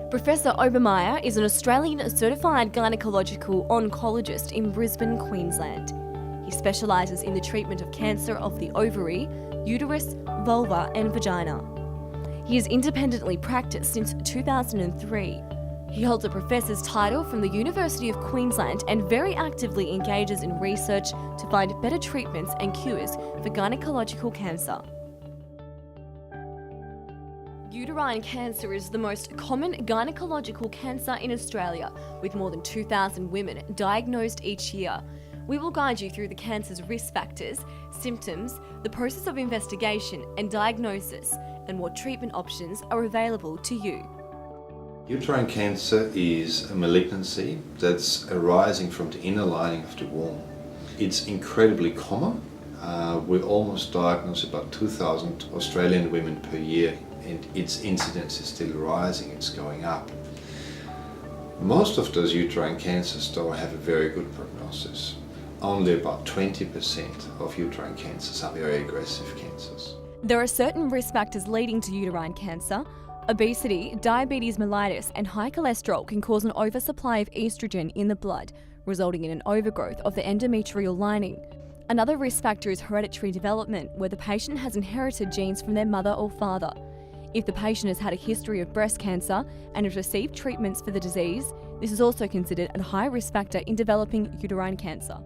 Professor Obermeyer is an Australian certified gynaecological oncologist in Brisbane, Queensland. He specialises in the treatment of cancer of the ovary, uterus, vulva and vagina. He has independently practiced since 2003. He holds a professor's title from the University of Queensland and very actively engages in research to find better treatments and cures for gynaecological cancer. Uterine cancer is the most common gynaecological cancer in Australia, with more than 2,000 women diagnosed each year. We will guide you through the cancer's risk factors, symptoms, the process of investigation and diagnosis, and what treatment options are available to you. Uterine cancer is a malignancy that's arising from the inner lining of the womb. It's incredibly common. We almost diagnose about 2,000 Australian women per year, and its incidence is still rising, it's going up. Most of those uterine cancers though have a very good prognosis. Only about 20% of uterine cancers are very aggressive cancers. There are certain risk factors leading to uterine cancer. Obesity, diabetes mellitus and high cholesterol can cause an oversupply of estrogen in the blood, resulting in an overgrowth of the endometrial lining. Another risk factor is hereditary development, where the patient has inherited genes from their mother or father. If the patient has had a history of breast cancer and has received treatments for the disease, this is also considered a high risk factor in developing uterine cancer.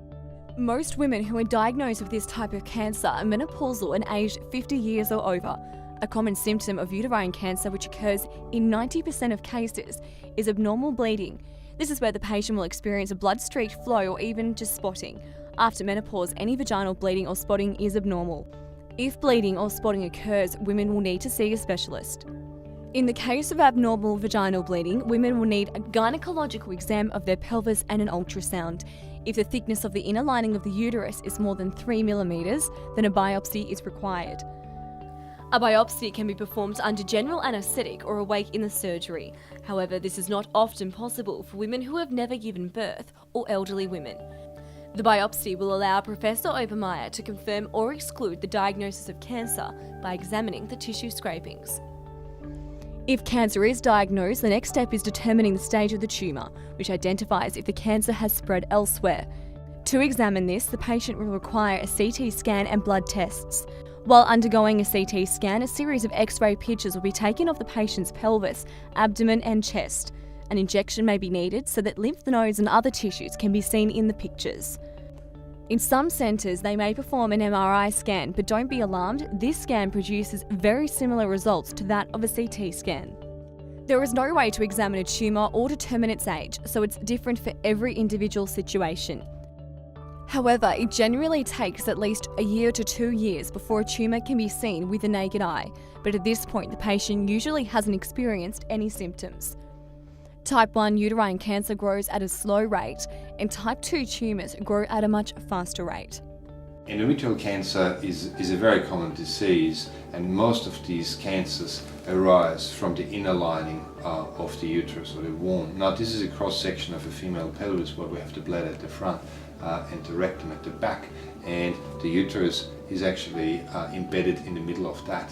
Most women who are diagnosed with this type of cancer are menopausal and aged 50 years or over. A common symptom of uterine cancer, which occurs in 90% of cases, is abnormal bleeding. This is where the patient will experience a blood-streaked flow or even just spotting. After menopause, any vaginal bleeding or spotting is abnormal. If bleeding or spotting occurs, women will need to see a specialist. In the case of abnormal vaginal bleeding, women will need a gynaecological exam of their pelvis and an ultrasound. If the thickness of the inner lining of the uterus is more than 3 millimeters, then a biopsy is required. A biopsy can be performed under general anaesthetic or awake in the surgery. However, this is not often possible for women who have never given birth or elderly women. The biopsy will allow Professor Obermeyer to confirm or exclude the diagnosis of cancer by examining the tissue scrapings. If cancer is diagnosed, the next step is determining the stage of the tumour, which identifies if the cancer has spread elsewhere. To examine this, the patient will require a CT scan and blood tests. While undergoing a CT scan, a series of X-ray pictures will be taken of the patient's pelvis, abdomen and chest. An injection may be needed so that lymph nodes and other tissues can be seen in the pictures. In some centres, they may perform an MRI scan, but don't be alarmed, this scan produces very similar results to that of a CT scan. There is no way to examine a tumour or determine its age, so it's different for every individual situation. However, it generally takes at least a year to 2 years before a tumour can be seen with the naked eye, but at this point the patient usually hasn't experienced any symptoms. Type 1 uterine cancer grows at a slow rate, and type 2 tumours grow at a much faster rate. Endometrial cancer is a very common disease, and most of these cancers arise from the inner lining of the uterus or the womb. Now, this is a cross-section of a female pelvis where we have the bladder at the front and the rectum at the back, and the uterus is actually embedded in the middle of that.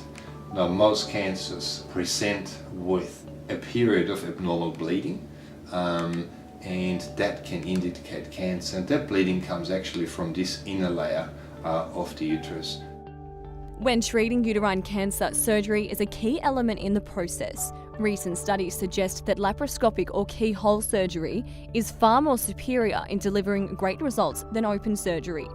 Now, most cancers present with a period of abnormal bleeding, and that can indicate cancer, and that bleeding comes actually from this inner layer of the uterus. When treating uterine cancer, surgery is a key element in the process. Recent studies suggest that laparoscopic or keyhole surgery is far more superior in delivering great results than open surgery.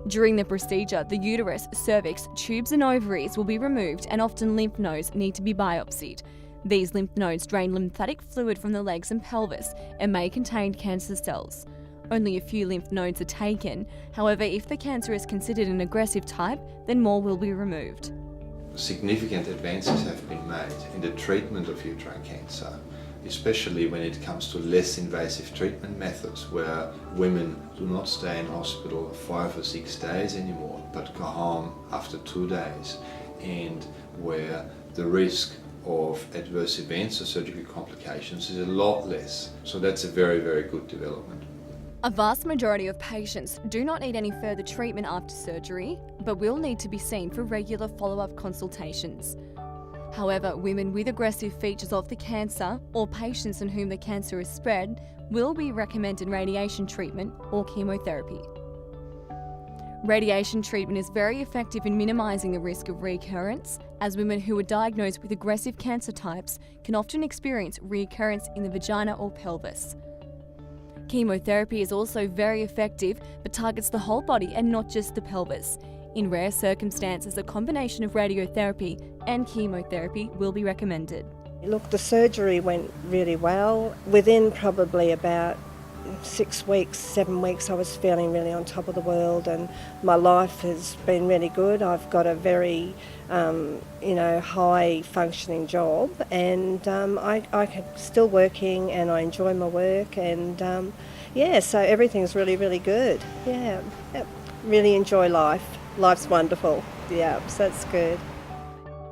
During the procedure, the uterus, cervix, tubes and ovaries will be removed, and often lymph nodes need to be biopsied. These lymph nodes drain lymphatic fluid from the legs and pelvis and may contain cancer cells. Only a few lymph nodes are taken. However, if the cancer is considered an aggressive type, then more will be removed. Significant advances have been made in the treatment of uterine cancer, especially when it comes to less invasive treatment methods, where women do not stay in hospital 5 or 6 days anymore, but go home after 2 days, and where the risk of adverse events or surgical complications is a lot less. So that's a very, very good development. A vast majority of patients do not need any further treatment after surgery, but will need to be seen for regular follow-up consultations. However, women with aggressive features of the cancer or patients in whom the cancer is spread will be recommended radiation treatment or chemotherapy. Radiation treatment is very effective in minimising the risk of recurrence, as women who are diagnosed with aggressive cancer types can often experience recurrence in the vagina or pelvis. Chemotherapy is also very effective but targets the whole body and not just the pelvis. In rare circumstances, a combination of radiotherapy and chemotherapy will be recommended. Look, the surgery went really well. Within probably about 6 weeks, 7 weeks, I was feeling really on top of the world, and my life has been really good. I've got a very, high functioning job, and I'm still working, and I enjoy my work, and so everything's really, really good. Yeah, really enjoy life. Life's wonderful. Yeah, so it's good.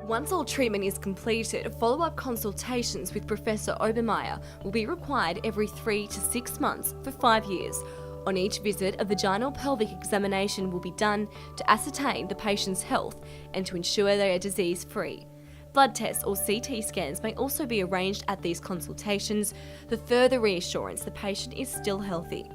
Once all treatment is completed, follow-up consultations with Professor Obermeyer will be required every 3 to 6 months for 5 years. On each visit, a vaginal pelvic examination will be done to ascertain the patient's health and to ensure they are disease-free. Blood tests or CT scans may also be arranged at these consultations for further reassurance the patient is still healthy.